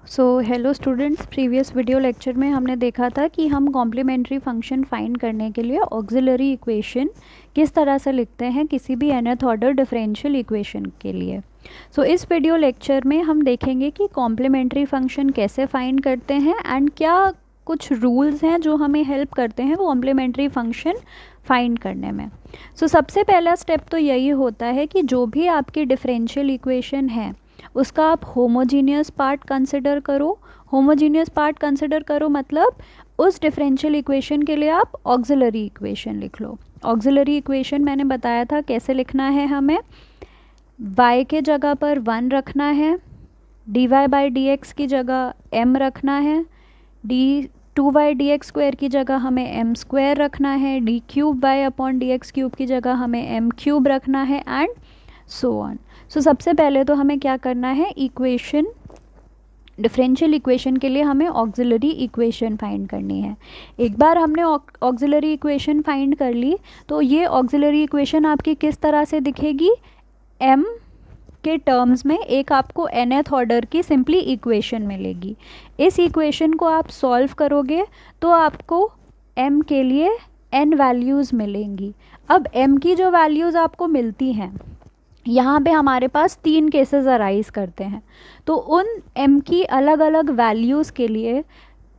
Hello students, previous video lecture में हमने देखा था कि हम कॉम्प्लीमेंट्री फंक्शन फाइंड करने के लिए ऑक्सिलरी इक्वेशन किस तरह से लिखते हैं किसी भी nth ऑर्डर डिफरेंशियल इक्वेशन के लिए। इस वीडियो लेक्चर में हम देखेंगे कि कॉम्प्लीमेंट्री फंक्शन कैसे फाइंड करते हैं एंड क्या कुछ रूल्स हैं जो हमें हेल्प करते हैं कॉम्प्लीमेंट्री फंक्शन फाइंड करने में। सबसे पहला स्टेप तो यही होता है कि जो भी आपकी डिफरेंशियल इक्वेशन है उसका आप होमोजीनियस पार्ट कंसिडर करो। होमोजीनियस पार्ट कंसिडर करो मतलब उस डिफरेंशियल इक्वेशन के लिए आप ऑक्सिलरी इक्वेशन लिख लो। ऑक्सिलरी इक्वेशन मैंने बताया था कैसे लिखना है। हमें y के जगह पर 1 रखना है, dy बाई डी एक्स की जगह m रखना है, d2y dx स्क्वायर की जगह हमें m स्क्वायर रखना है, d cube y upon d x cube की जगह हमें m क्यूब रखना है एंड सो ऑन। सबसे पहले तो हमें क्या करना है, इक्वेशन डिफरेंशियल इक्वेशन के लिए हमें ऑक्सिलरी इक्वेशन फाइंड करनी है। एक बार हमने ऑक्सिलरी इक्वेशन फाइंड कर ली तो ये ऑक्सिलरी इक्वेशन आपकी किस तरह से दिखेगी, m के टर्म्स में एक आपको nth ऑर्डर की सिंपली इक्वेशन मिलेगी। इस इक्वेशन को आप सॉल्व करोगे तो आपको m के लिए n वैल्यूज़ मिलेंगी। अब m की जो वैल्यूज़ आपको मिलती हैं, यहाँ पे हमारे पास 3 केसेस अराइज करते हैं। तो उन m की अलग अलग वैल्यूज़ के लिए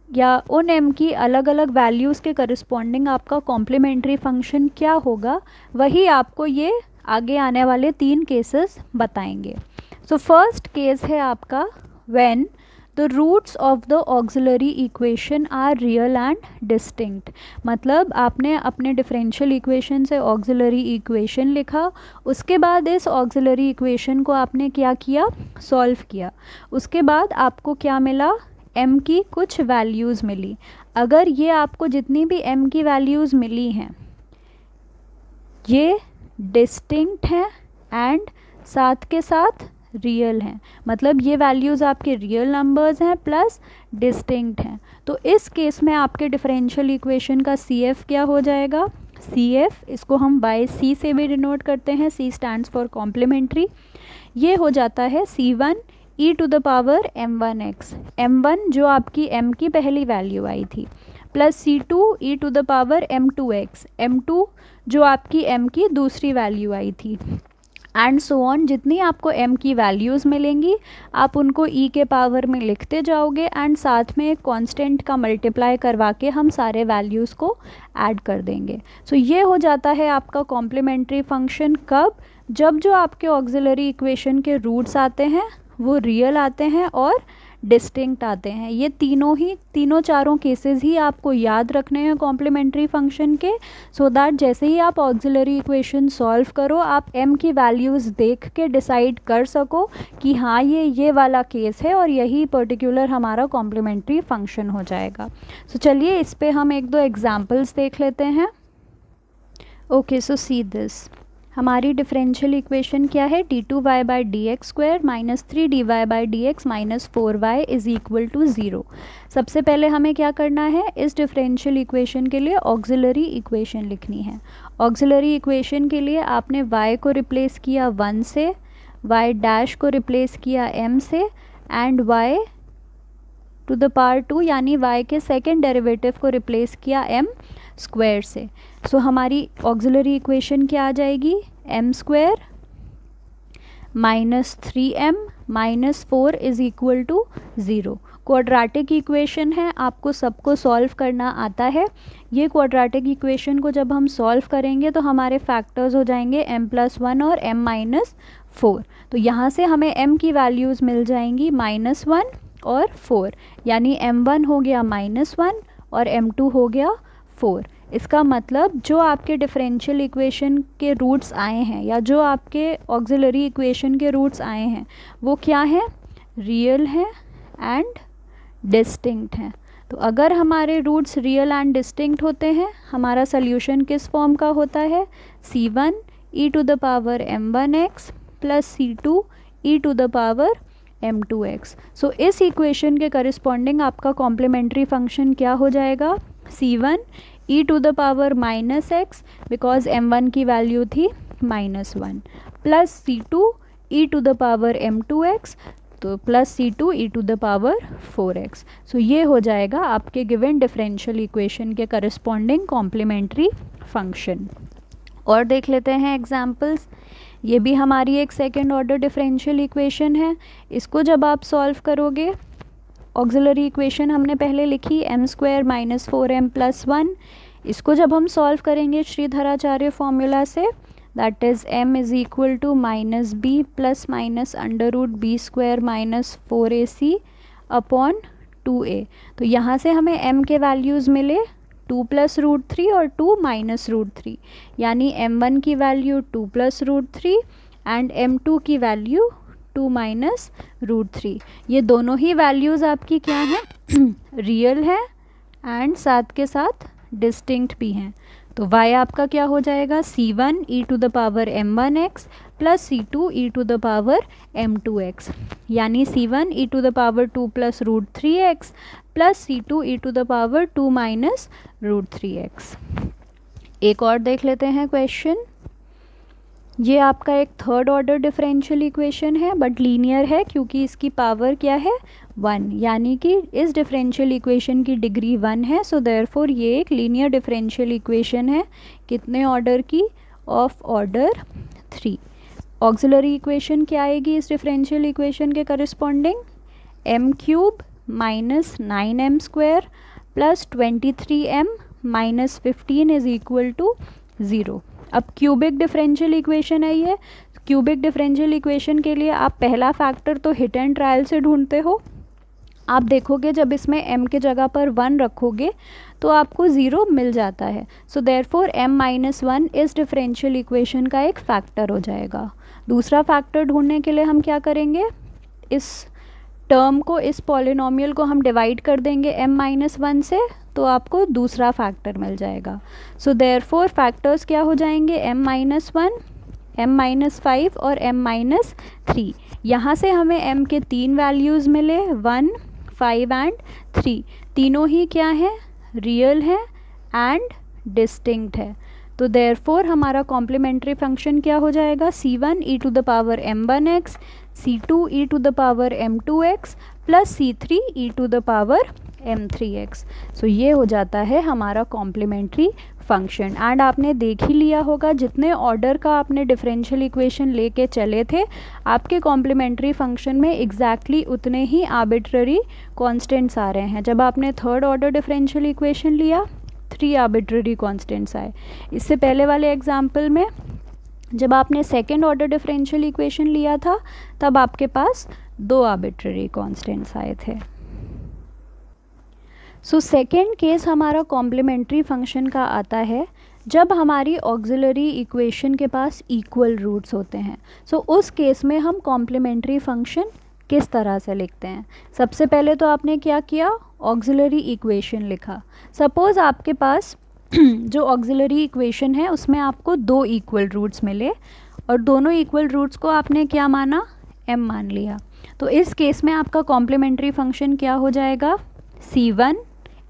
या उन m की अलग अलग वैल्यूज़ के करस्पॉन्डिंग आपका कॉम्प्लीमेंट्री फंक्शन क्या होगा, वही आपको ये आगे आने वाले 3 केसेस बताएंगे। फर्स्ट केस है आपका when the roots of the auxiliary equation are real and distinct. मतलब आपने अपने डिफरेंशियल इक्वेशन से ऑक्सिलरी इक्वेशन लिखा, उसके बाद इस ऑक्सिलरी इक्वेशन को आपने क्या किया, सॉल्व किया। उसके बाद आपको क्या मिला, m की कुछ वैल्यूज़ मिली। अगर ये आपको जितनी भी m की वैल्यूज़ मिली हैं ये डिस्टिंक्ट हैं एंड साथ के साथ रियल हैं, मतलब ये वैल्यूज़ आपके रियल नंबर्स हैं प्लस डिस्टिंक्ट हैं, तो इस केस में आपके डिफरेंशियल इक्वेशन का CF क्या हो जाएगा, CF इसको हम बाय C से भी डिनोट करते हैं, C स्टैंड्स फॉर कॉम्प्लीमेंट्री। ये हो जाता है C1 e to the power m1x, m1 जो आपकी m की पहली वैल्यू आई थी, plus C2 e to the power m2x, m2 जो आपकी m की दूसरी वैल्यू आई थी एंड सो ऑन। जितनी आपको m की वैल्यूज़ मिलेंगी आप उनको e के पावर में लिखते जाओगे एंड साथ में एक कांस्टेंट का मल्टीप्लाई करवा के हम सारे वैल्यूज़ को ऐड कर देंगे। ये हो जाता है आपका कॉम्प्लीमेंट्री फंक्शन। कब, जब जो आपके ऑक्सिलरी इक्वेशन के रूट्स आते हैं वो रियल आते हैं और डिस्टिंक्ट आते हैं। ये तीनों चारों केसेस ही आपको याद रखने हैं कॉम्प्लीमेंट्री फंक्शन के, सो दैट जैसे ही आप ऑक्सिलरी इक्वेशन सॉल्व करो आप m की वैल्यूज़ देख के डिसाइड कर सको कि हाँ ये वाला केस है और यही पर्टिकुलर हमारा कॉम्प्लीमेंट्री फंक्शन हो जाएगा। चलिए इस पे हम 1-2 एग्जांपल्स देख लेते हैं। ओके, सी दिस हमारी डिफरेंशियल इक्वेशन क्या है, d2y by d x square minus 3dy by d x minus 4y is equal to 0। सबसे पहले हमें क्या करना है, इस डिफरेंशियल इक्वेशन के लिए ऑक्सिलरी इक्वेशन लिखनी है। ऑक्सिलरी इक्वेशन के लिए आपने y को रिप्लेस किया 1 से, y डैश को रिप्लेस किया m से and y to the power 2 यानी y के सेकेंड डेरिवेटिव को रिप्लेस किया m स्क्वायर से। हमारी ऑक्सिलरी इक्वेशन क्या आ जाएगी, m square minus 3m minus 4 is equal to 0। Quadratic equation है, आपको सबको सॉल्व करना आता है। ये क्वाड्रेटिक इक्वेशन को जब हम सॉल्व करेंगे तो हमारे फैक्टर्स हो जाएंगे m+1 और m-4। तो यहाँ से हमें m की वैल्यूज़ मिल जाएंगी -1 और 4, यानी m1 हो गया -1 और m2 हो गया 4। इसका मतलब जो आपके डिफरेंशियल इक्वेशन के रूट्स आए हैं या जो आपके ऑक्सिलरी इक्वेशन के रूट्स आए हैं वो क्या हैं, रियल हैं एंड डिस्टिंक्ट हैं। तो अगर हमारे रूट्स रियल एंड डिस्टिंक्ट होते हैं हमारा सल्यूशन किस फॉर्म का होता है, C1 e to the power m1x plus C2 e to the power m2x। इस इक्वेशन के करस्पॉन्डिंग आपका कॉम्प्लीमेंट्री फंक्शन क्या हो जाएगा, C1 e to the power -x because m1 की वैल्यू थी -1 plus C2 e to the power m2x तो plus c two e to the power 4x। So ये हो जाएगा आपके गिवन डिफरेंशियल इक्वेशन के करस्पॉन्डिंग कॉम्प्लीमेंट्री फंक्शन। और देख लेते हैं एग्जांपल्स। ये भी हमारी एक सेकेंड ऑर्डर डिफरेंशियल इक्वेशन है। इसको जब आप सॉल्व करोगे, ऑक्सिलरी इक्वेशन हमने पहले लिखी m² - 4m + 1। इसको जब हम सॉल्व करेंगे श्रीधराचार्य फॉर्मूला से, that is m is equal to -b + -√b² - 4ac upon 2a। तो यहाँ से हमें m के वैल्यूज़ मिले 2 + √3 और 2 - √3, यानी m1 की वैल्यू 2 + √3 एंड m2 की वैल्यू 2 - √3। ये दोनों ही वैल्यूज़ आपकी क्या हैं? रियल है एंड साथ के साथ डिस्टिंक्ट भी हैं। तो y आपका क्या हो जाएगा? c1 e to the power m1x plus c2 e to the power m2x, यानी c1 e to the power 2 + √3x plus c2 e to the power 2 - √3x। एक और देख लेते हैं क्वेश्चन। ये आपका एक थर्ड ऑर्डर डिफरेंशियल इक्वेशन है, बट लीनियर है क्योंकि इसकी पावर क्या है? 1, यानी कि इस डिफरेंशियल इक्वेशन की डिग्री 1 है। सो देयरफॉर ये एक लीनियर डिफरेंशियल इक्वेशन है। कितने ऑर्डर की? Of order 3। ऑक्सिलरी इक्वेशन क्या आएगी इस डिफरेंशियल इक्वेशन के corresponding? m³ - 9m² plus 23m - 15 is equal to 0। अब क्यूबिक डिफरेंशियल इक्वेशन है ये। क्यूबिक डिफरेंशियल इक्वेशन के लिए आप पहला फैक्टर तो हिट एंड ट्रायल से ढूंढते हो। आप देखोगे जब इसमें m के जगह पर 1 रखोगे तो आपको 0 मिल जाता है। सो देयरफॉर m - 1 इस डिफरेंशियल इक्वेशन का एक फैक्टर हो जाएगा। दूसरा फैक्टर ढूंढने के लिए हम क्या करेंगे? इस टर्म को, इस पॉलिनोमियल को हम डिवाइड कर देंगे m - 1 से, तो आपको दूसरा फैक्टर मिल जाएगा। सो देयरफॉर फैक्टर्स क्या हो जाएंगे? m - 1, m - 5 और m - 3। यहाँ से हमें m के 3 वैल्यूज़ मिले, 1, 5 एंड 3। तीनों ही क्या हैं? रियल है एंड डिस्टिंक्ट है। तो देयरफॉर हमारा कॉम्प्लीमेंट्री फंक्शन क्या हो जाएगा? c1 e to the power m1x, c2 e to the power m2x plus c3 e to the power m3x। So ये हो जाता है हमारा कॉम्प्लीमेंट्री फंक्शन। एंड आपने देख ही लिया होगा, जितने ऑर्डर का आपने डिफरेंशियल इक्वेशन लेके चले थे, आपके कॉम्प्लीमेंट्री फंक्शन में एग्जैक्टली उतने ही आर्बिट्ररी कांस्टेंट्स आ रहे हैं। जब आपने थर्ड ऑर्डर डिफरेंशियल इक्वेशन लिया, 3 आर्बिट्ररी कांस्टेंट्स आए। इससे पहले वाले एग्जाम्पल में जब आपने सेकेंड ऑर्डर डिफरेंशियल इक्वेशन लिया था, तब आपके पास 2 आर्बिट्ररी कांस्टेंट्स आए थे। सो सेकेंड केस हमारा कॉम्प्लीमेंट्री फंक्शन का आता है जब हमारी ऑक्सिलरी इक्वेशन के पास इक्वल रूट्स होते हैं। सो उस केस में हम कॉम्प्लीमेंट्री फंक्शन किस तरह से लिखते हैं? सबसे पहले तो आपने क्या किया? ऑक्सिलरी इक्वेशन लिखा। सपोज़ आपके पास जो ऑक्सिलरी इक्वेशन है उसमें आपको 2 इक्वल रूट्स मिले और दोनों इक्वल रूट्स को आपने क्या माना? m मान लिया। तो इस केस में आपका कॉम्प्लीमेंट्री फंक्शन क्या हो जाएगा? c1,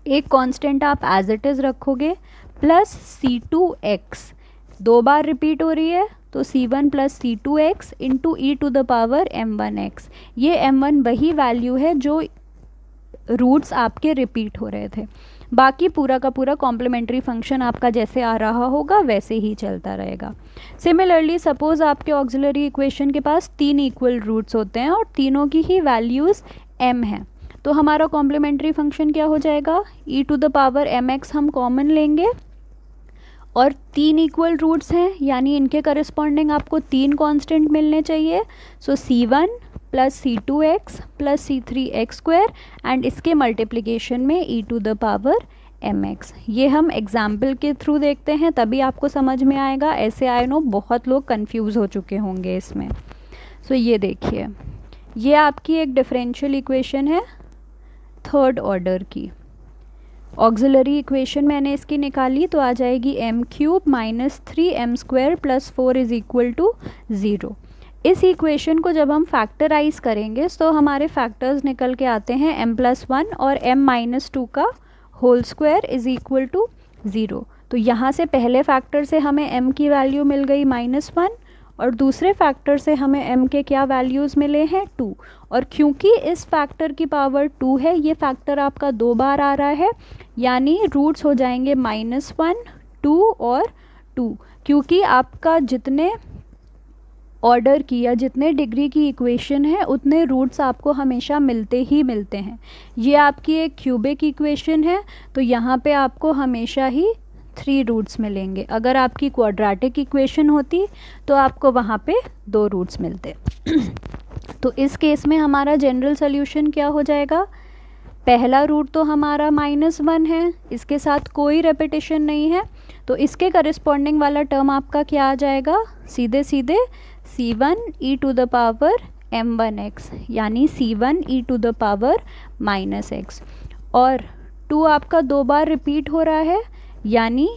एक कांस्टेंट आप एज इट इज़ रखोगे, प्लस c2x, 2 बार रिपीट हो रही है तो c1 plus c2x into e to the power m1x। ये m1 वही वैल्यू है जो रूट्स आपके रिपीट हो रहे थे। बाकी पूरा का पूरा कॉम्प्लीमेंट्री फंक्शन आपका जैसे आ रहा होगा वैसे ही चलता रहेगा। सिमिलरली सपोज़ आपके ऑक्सिलरी इक्वेशन के पास 3 इक्वल रूट्स होते हैं और तीनों की ही वैल्यूज़ m हैं, तो हमारा कॉम्प्लीमेंट्री फंक्शन क्या हो जाएगा? ई टू द पावर mx हम कॉमन लेंगे और 3 इक्वल रूट्स हैं, यानी इनके करस्पॉन्डिंग आपको 3 कांस्टेंट मिलने चाहिए। सो c1 plus c2x plus c3x² and इसके मल्टीप्लिकेशन में ई टू द पावर mx। ये हम एग्जाम्पल के थ्रू देखते हैं तभी आपको समझ में आएगा, ऐसे आई नो बहुत लोग कंफ्यूज हो चुके होंगे इसमें। सो ये देखिए, ये आपकी एक डिफरेंशियल इक्वेशन है थर्ड ऑर्डर की। ऑक्सिलरी इक्वेशन मैंने इसकी निकाली तो आ जाएगी m³ - 3m² plus 4 is equal to 0। इस इक्वेशन को जब हम फैक्टराइज करेंगे तो हमारे फैक्टर्स निकल के आते हैं m+1 और m-2 का whole square is equal to 0। तो यहाँ से पहले फैक्टर से हमें m की वैल्यू मिल गई -1 और दूसरे फैक्टर से हमें m के क्या वैल्यूज़ मिले हैं 2। और क्योंकि इस फैक्टर की पावर 2 है, ये फैक्टर आपका 2 बार आ रहा है, यानी रूट्स हो जाएंगे -1, 2 और 2। क्योंकि आपका जितने ऑर्डर की या जितने डिग्री की इक्वेशन है उतने रूट्स आपको हमेशा मिलते ही मिलते हैं। ये आपकी एक क्यूबिक इक्वेशन है, तो यहाँ पे आपको हमेशा ही 3 रूट्स मिलेंगे। अगर आपकी क्वाड्रेटिक इक्वेशन होती तो आपको वहाँ पे 2 रूट्स मिलते। तो इस केस में हमारा जनरल सोल्यूशन क्या हो जाएगा? पहला रूट तो हमारा -1 है, इसके साथ कोई रेपिटेशन नहीं है, तो इसके करस्पॉन्डिंग वाला टर्म आपका क्या आ जाएगा? सीधे सीधे c1 e to the power m1x, यानी c1 e to the power -x। और 2 आपका 2 बार रिपीट हो रहा है, यानी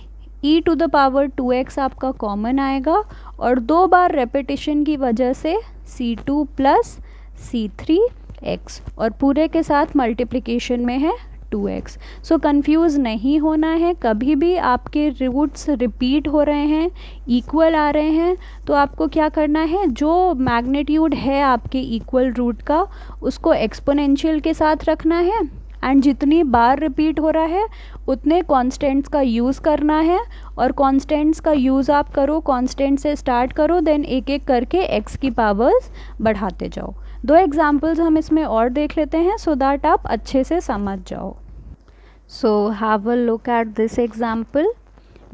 e to the power 2x आपका कॉमन आएगा, और 2 बार रेपिटेशन की वजह से c2 प्लस c3x, और पूरे के साथ मल्टीप्लिकेशन में है 2x। सो कंफ्यूज नहीं होना है, कभी भी आपके रूट्स रिपीट हो रहे हैं, इक्वल आ रहे हैं, तो आपको क्या करना है, जो मैग्नीट्यूड है आपके इक्वल रूट का उसको एक्सपोनेंशियल के साथ रखना है, एंड जितनी बार रिपीट हो रहा है उतने कॉन्स्टेंट्स का यूज़ करना है। और कॉन्स्टेंट्स का यूज़ आप करो, कॉन्स्टेंट से स्टार्ट करो, देन एक एक करके x की पावर्स बढ़ाते जाओ। 2 एग्जाम्पल्स हम इसमें और देख लेते हैं सो दैट आप अच्छे से समझ जाओ। So have a look at this example.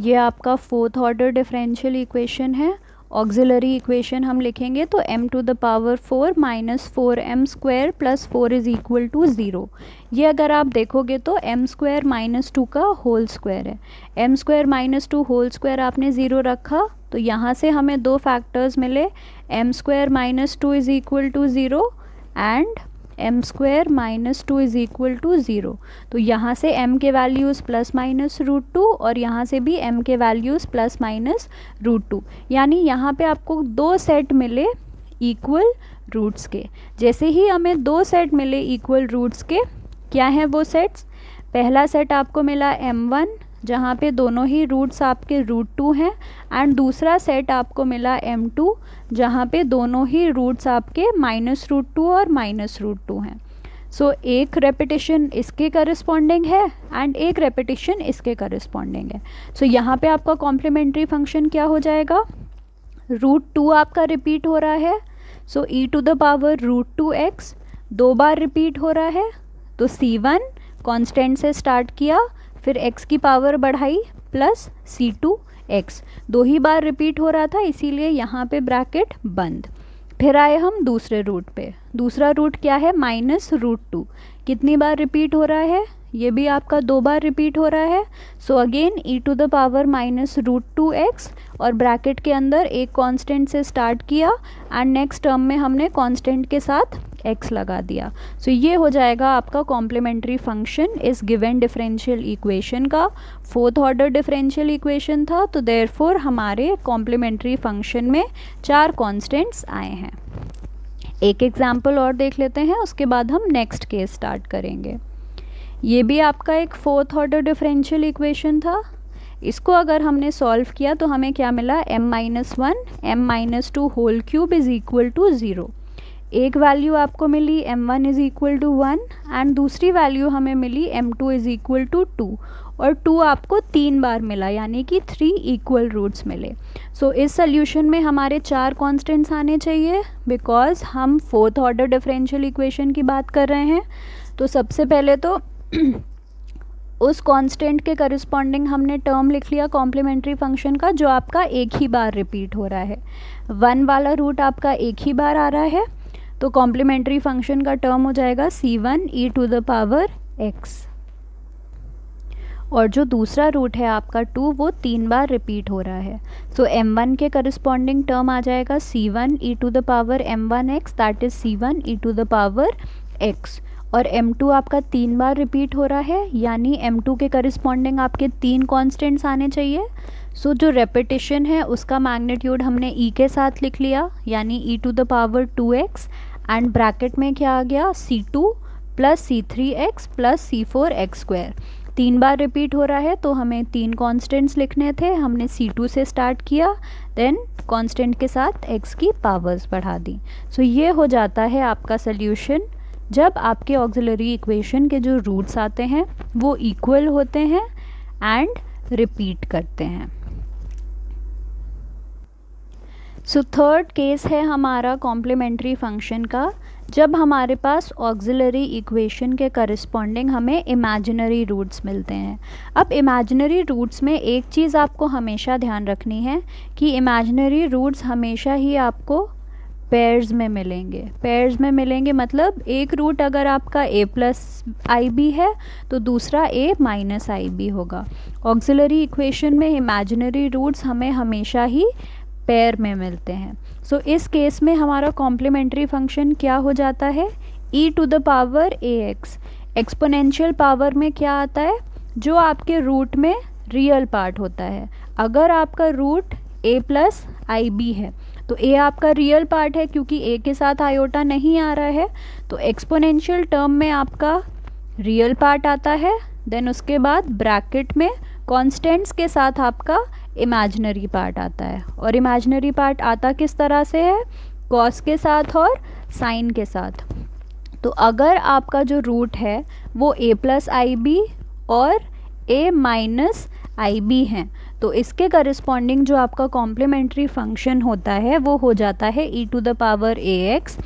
ये आपका 4th ऑर्डर डिफरेंशियल इक्वेशन है। ऑक्सिलरी इक्वेशन हम लिखेंगे तो m to the power 4 minus 4m square plus 4 is equal to 0। ये अगर आप देखोगे तो m स्क्वायर माइनस 2 का होल स्क्वायर है। m square minus 2 whole square आपने 0 रखा, तो यहाँ से हमें 2 फैक्टर्स मिले, m square minus 2 is equal to 0 and m square minus 2 is equal to 0। तो यहाँ से m के वैल्यूज़ प्लस माइनस √2 और यहाँ से भी m के वैल्यूज़ प्लस माइनस √2, यानी यहाँ पे आपको 2 सेट मिले इक्वल रूट्स के। जैसे ही हमें 2 सेट मिले इक्वल रूट्स के, क्या हैं वो सेट्स? पहला सेट आपको मिला m1 जहाँ पे दोनों ही रूट्स आपके √2 हैं, एंड दूसरा सेट आपको मिला m2 जहाँ पे दोनों ही रूट्स आपके -√2 और -√2 हैं। सो एक रेपिटेशन इसके करस्पॉन्डिंग है एंड एक रेपिटेशन इसके करस्पॉन्डिंग है। सो यहाँ पे आपका कॉम्प्लीमेंट्री फंक्शन क्या हो जाएगा? √2 आपका रिपीट हो रहा है, so e to the power √2x 2 बार रिपीट हो रहा है, तो c1 कांस्टेंट से स्टार्ट किया, फिर x की पावर बढ़ाई प्लस c2x, 2 ही बार रिपीट हो रहा था इसीलिए यहाँ पे ब्रैकेट बंद। फिर आए हम दूसरे रूट पे। दूसरा रूट क्या है? -√2। कितनी बार रिपीट हो रहा है? ये भी आपका 2 बार रिपीट हो रहा है, so again e to the power -√2x, और ब्रैकेट के अंदर एक कांस्टेंट से स्टार्ट किया एंड नेक्स्ट टर्म में हमने कांस्टेंट के साथ x लगा दिया। सो ये हो जाएगा आपका कॉम्प्लीमेंट्री फंक्शन इस गिवन डिफरेंशियल इक्वेशन का। 4th ऑर्डर डिफरेंशियल इक्वेशन था, तो देयरफॉर हमारे कॉम्प्लीमेंट्री फंक्शन में 4 कांस्टेंट्स आए हैं। एक एग्जाम्पल और देख लेते हैं, उसके बाद हम नेक्स्ट केस स्टार्ट करेंगे। ये भी आपका एक 4th ऑर्डर डिफरेंशियल इक्वेशन था। इसको अगर हमने सॉल्व किया तो हमें क्या मिला? m-1 m-2 whole cube is equal to 0। एक वैल्यू आपको मिली m1 is equal to 1 and दूसरी वैल्यू हमें मिली m2 इज़ इक्वल टू 2, और 2 आपको 3 बार मिला, यानी कि 3 इक्वल रूट्स मिले। सो इस सोल्यूशन में हमारे 4 कांस्टेंट्स आने चाहिए, बिकॉज हम 4th ऑर्डर डिफरेंशियल इक्वेशन की बात कर रहे हैं। तो सबसे पहले तो उस कांस्टेंट के करस्पॉन्डिंग हमने टर्म लिख लिया कॉम्प्लीमेंट्री फंक्शन का, जो आपका एक ही बार रिपीट हो रहा है। 1 वाला रूट आपका एक ही बार आ रहा है, तो कॉम्प्लीमेंट्री फंक्शन का टर्म हो जाएगा c1 e to the power x, और जो दूसरा रूट है आपका 2 वो 3 बार रिपीट हो रहा है। सो m1 के करस्पॉन्डिंग टर्म आ जाएगा c1 e to the power m1x, that is c1 e to the power x, और m2 आपका 3 बार रिपीट हो रहा है, यानी m2 के करस्पॉन्डिंग आपके 3 कांस्टेंट्स आने चाहिए। सो जो रेपिटेशन है उसका मैग्नीट्यूड हमने e के साथ लिख लिया, यानी e to the power 2x, and bracket में क्या आ गया? c2 plus c3x plus c4x square. 3 बार रिपीट हो रहा है तो हमें 3 कांस्टेंट्स लिखने थे, हमने c2 से स्टार्ट किया, देन कांस्टेंट के साथ x की पावर्स बढ़ा दी। सो ये हो जाता है आपका सल्यूशन जब आपके ऑक्सिलरी इक्वेशन के जो रूट्स आते हैं वो इक्वल होते हैं एंड रिपीट करते हैं। सो थर्ड केस है हमारा कॉम्प्लीमेंट्री फंक्शन का, जब हमारे पास ऑक्सिलरी इक्वेशन के करस्पॉन्डिंग हमें इमेजिनरी रूट्स मिलते हैं। अब इमेजिनरी रूट्स में एक चीज़ आपको हमेशा ध्यान रखनी है कि इमेजिनरी रूट्स हमेशा ही आपको पेयर्स में मिलेंगे। पेयर्स में मिलेंगे मतलब एक रूट अगर आपका a प्लस आई बी है तो दूसरा a माइनस आई बी होगा। ऑक्सिलरी इक्वेशन में इमेजिनरी रूट्स हमें हमेशा ही पेयर में मिलते हैं। सो इस केस में हमारा कॉम्प्लीमेंट्री फंक्शन क्या हो जाता है, e to the power ax। Exponential power में क्या आता है, जो आपके रूट में रियल पार्ट होता है। अगर आपका root a plus i b है तो a आपका रियल पार्ट है, क्योंकि a के साथ आयोटा नहीं आ रहा है तो एक्सपोनेंशियल टर्म में आपका रियल पार्ट आता है। देन उसके बाद ब्रैकेट में कॉन्स्टेंट्स के साथ आपका इमेजिनरी पार्ट आता है। और इमेजिनरी पार्ट आता किस तरह से है, कॉस के साथ और साइन के साथ। तो अगर आपका जो रूट है वो a प्लस आई बी और a माइनस आई बी हैं तो इसके करस्पॉन्डिंग जो आपका कॉम्प्लीमेंट्री फंक्शन होता है वो हो जाता है e to the power ax,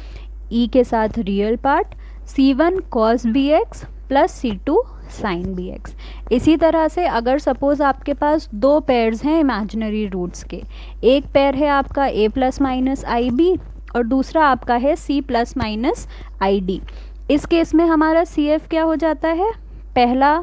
e के साथ real part c1 cos bx plus c2 sine b x. इसी तरह से अगर सपोज़ आपके पास दो पेयर्स हैं इमेजिनरी रूट्स के, एक पेयर है आपका a plus minus i b और दूसरा आपका है c plus minus i d. इस केस में हमारा CF क्या हो जाता है, पहला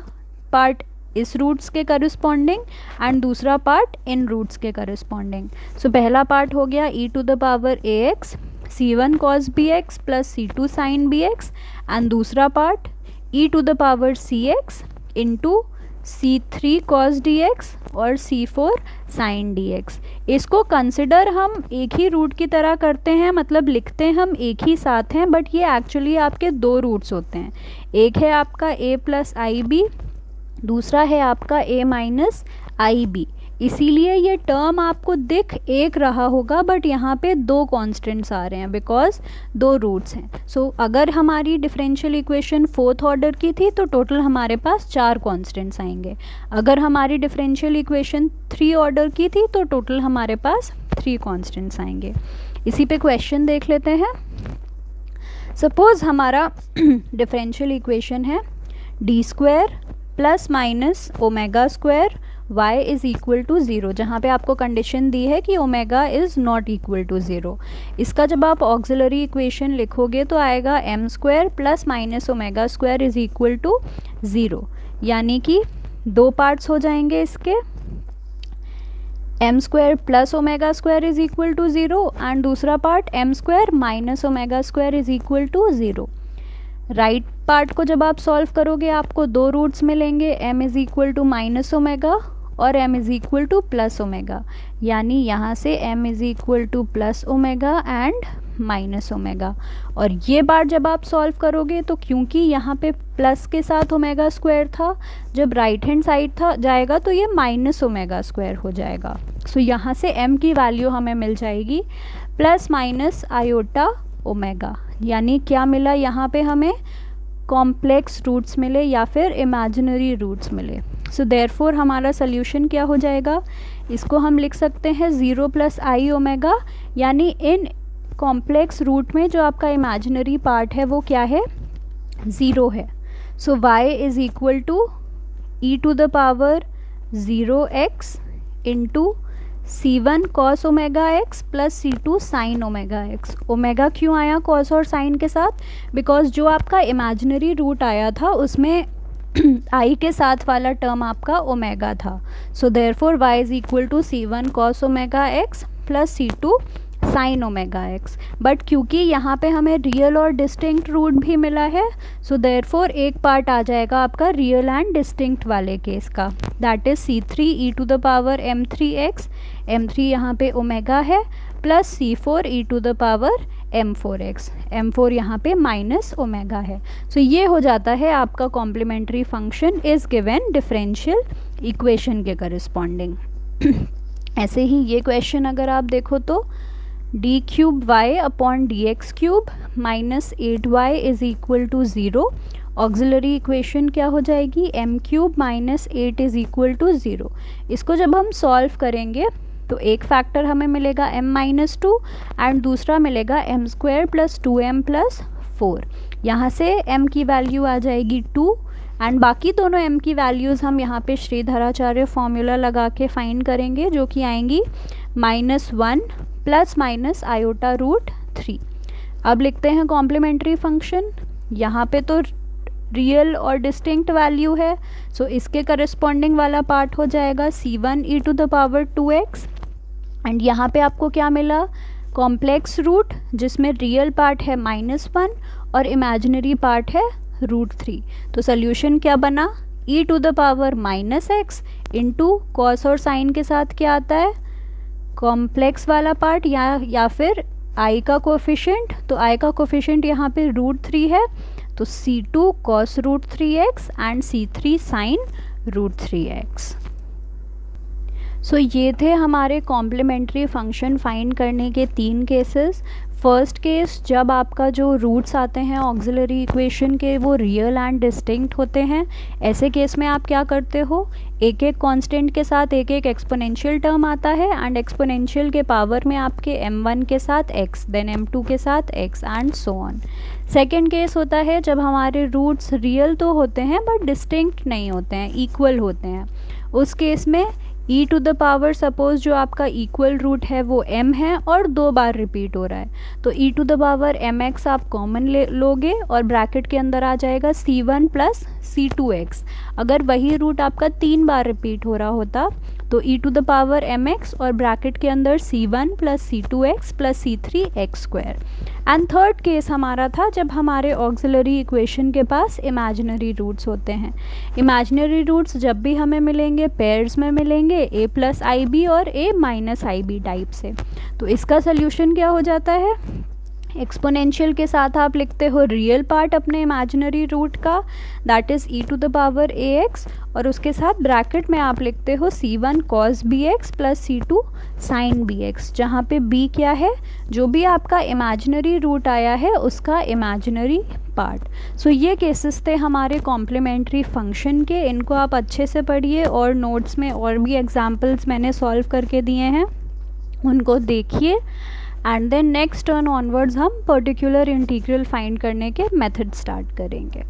पार्ट इस रूट्स के करस्पॉन्डिंग एंड दूसरा पार्ट इन रूट्स के करस्पॉन्डिंग। सो पहला पार्ट हो गया e to the power ax c1 cos bx plus c2 sine bx and दूसरा part e to the power cx into c3 cos dx और c4 sign dx। इसको consider हम एक ही root की तरह करते हैं, मतलब लिखते हम एक ही साथ हैं, बट ये एक्चुअली आपके दो रूट्स होते हैं। एक है आपका a प्लस आई बी, दूसरा है आपका a माइनस आई बी। इसीलिए ये टर्म आपको दिख एक रहा होगा बट यहाँ पे दो कांस्टेंट्स आ रहे हैं बिकॉज दो रूट्स हैं। सो अगर हमारी डिफरेंशियल इक्वेशन फोर्थ ऑर्डर की थी तो टोटल हमारे पास चार कांस्टेंट्स आएंगे। अगर हमारी डिफरेंशियल इक्वेशन 3 ऑर्डर की थी तो टोटल हमारे पास 3 कांस्टेंट्स आएंगे। इसी पे क्वेश्चन देख लेते हैं। सपोज हमारा डिफरेंशियल इक्वेशन है d square plus minus omega square y is equal to 0, जहाँ पे आपको कंडीशन दी है कि omega is not equal to 0। इसका जब आप ऑक्सिलरी इक्वेशन लिखोगे तो आएगा m square plus minus omega square is equal to 0, यानी कि दो पार्ट्स हो जाएंगे इसके, m square plus omega square is equal to 0 and दूसरा part m square minus omega square is equal to 0। Right part को जब आप सॉल्व करोगे आपको दो रूट्स मिलेंगे, m is equal to minus omega और m is equal to plus omega, यानी यहाँ से m is equal to plus omega and minus omega. और ये बार जब आप सॉल्व करोगे तो क्योंकि यहाँ पे प्लस के साथ ओमेगा स्क्वायर था, जब राइट हैंड साइड था जाएगा तो ये माइनस ओमेगा स्क्वायर हो जाएगा। सो यहाँ से m की वैल्यू हमें मिल जाएगी प्लस माइनस आयोटा ओमेगा, यानी क्या मिला यहाँ पे हमें, कॉम्प्लेक्स रूट्स मिले या फिर इमेजिनरी रूट्स मिले। सो देयरफॉर हमारा सोल्यूशन क्या हो जाएगा, इसको हम लिख सकते हैं 0 प्लस आई ओमेगा, यानी इन कॉम्प्लेक्स रूट में जो आपका इमेजिनरी पार्ट है वो क्या है, 0 है। So y is equal to e to the power 0x into c1 cos omega x plus c2 sine omega x। Omega क्यों आया cos और साइन के साथ, बिकॉज जो आपका इमेजिनरी रूट आया था उसमें i के साथ वाला टर्म आपका ओमेगा था। So therefore y is equal to c1 cos omega x plus c2 sine omega x। But क्योंकि यहाँ पे हमें रियल और डिस्टिंक्ट रूट भी मिला है सो देयरफॉर एक पार्ट आ जाएगा आपका रियल एंड डिस्टिंक्ट वाले केस का, that is c3 e to the power m3x, m3 यहाँ पे ओमेगा है, plus c4 e to the power m4x, m4 यहाँ पे माइनस ओमेगा है। सो ये हो जाता है आपका complementary function is given differential equation के करस्पॉन्डिंग। ऐसे ही ये क्वेश्चन अगर आप देखो तो d cube y upon d x cube minus 8y is equal to 0, auxiliary equation क्या हो जाएगी, m cube minus 8 is equal to 0। इसको जब हम सॉल्व करेंगे तो एक फैक्टर हमें मिलेगा m माइनस 2 एंड दूसरा मिलेगा m square plus 2m plus 4। यहाँ से m की वैल्यू आ जाएगी 2 एंड बाकी दोनों m की वैल्यूज़ हम यहाँ पे श्रीधराचार्य फॉर्मूला लगा के फाइंड करेंगे, जो कि आएंगी -1 प्लस माइनस आयोटा रूट 3। अब लिखते हैं कॉम्प्लीमेंट्री फंक्शन। यहाँ पे तो रियल और डिस्टिंक्ट वैल्यू है, सो इसके करस्पॉन्डिंग वाला पार्ट हो जाएगा c1 e to the power 2x and यहाँ पे आपको क्या मिला, कॉम्प्लेक्स रूट जिसमें रियल पार्ट है -1 और इमेजिनरी पार्ट है √3। तो सोल्यूशन क्या बना, e to the power -x into cos और साइन के साथ क्या आता है, कॉम्प्लेक्स वाला पार्ट या फिर i का कोफिशिएंट। तो i का कोफिशिएंट यहाँ पे √3 है, तो c2 cos √3x and c3 sin √3x। सो ये थे हमारे कॉम्प्लीमेंट्री फंक्शन फाइंड करने के 3 केसेस। फर्स्ट केस, जब आपका जो रूट्स आते हैं ऑक्सिलरी इक्वेशन के वो रियल एंड डिस्टिंक्ट होते हैं, ऐसे केस में आप क्या करते हो, एक एक कांस्टेंट के साथ एक एक एक्सपोनेंशियल टर्म आता है एंड एक्सपोनेंशियल के पावर में आपके m1 के साथ x, देन m2 के साथ x and so on. Second case होता है जब हमारे रूट्स रियल तो होते हैं बट डिस्टिंक्ट नहीं होते हैं, इक्वल होते हैं। उस केस में e to the power, suppose जो आपका इक्वल रूट है वो m है और 2 बार रिपीट हो रहा है, तो e to the power mx आप कॉमन लोगे और ब्रैकेट के अंदर आ जाएगा c1 प्लस c2x। अगर वही रूट आपका 3 बार रिपीट हो रहा होता तो e to the power mx और ब्रैकेट के अंदर c1 plus c2x plus c3x square. And third case हमारा था जब हमारे ऑक्सिलरी इक्वेशन के पास इमेजिनरी रूट्स होते हैं। इमेजिनरी रूट्स जब भी हमें मिलेंगे पेयर्स में मिलेंगे, a प्लस आई बी और a minus i b type से। तो इसका सोल्यूशन क्या हो जाता है, एक्सपोनेंशियल के साथ आप लिखते हो रियल पार्ट अपने इमेजिनरी रूट का, that is e to the power ax, और उसके साथ ब्रैकेट में आप लिखते हो c1 cos bx plus c2 sin bx, जहाँ पे b क्या है, जो भी आपका इमेजिनरी रूट आया है उसका इमेजिनरी पार्ट। सो ये केसेस थे हमारे कॉम्प्लीमेंट्री फंक्शन के, इनको आप अच्छे से पढ़िए और नोट्स में और भी एग्जाम्पल्स मैंने सॉल्व करके दिए हैं, उनको देखिए and then next term onwards हम पर्टिकुलर इंटीग्रल फाइंड करने के मेथड स्टार्ट करेंगे।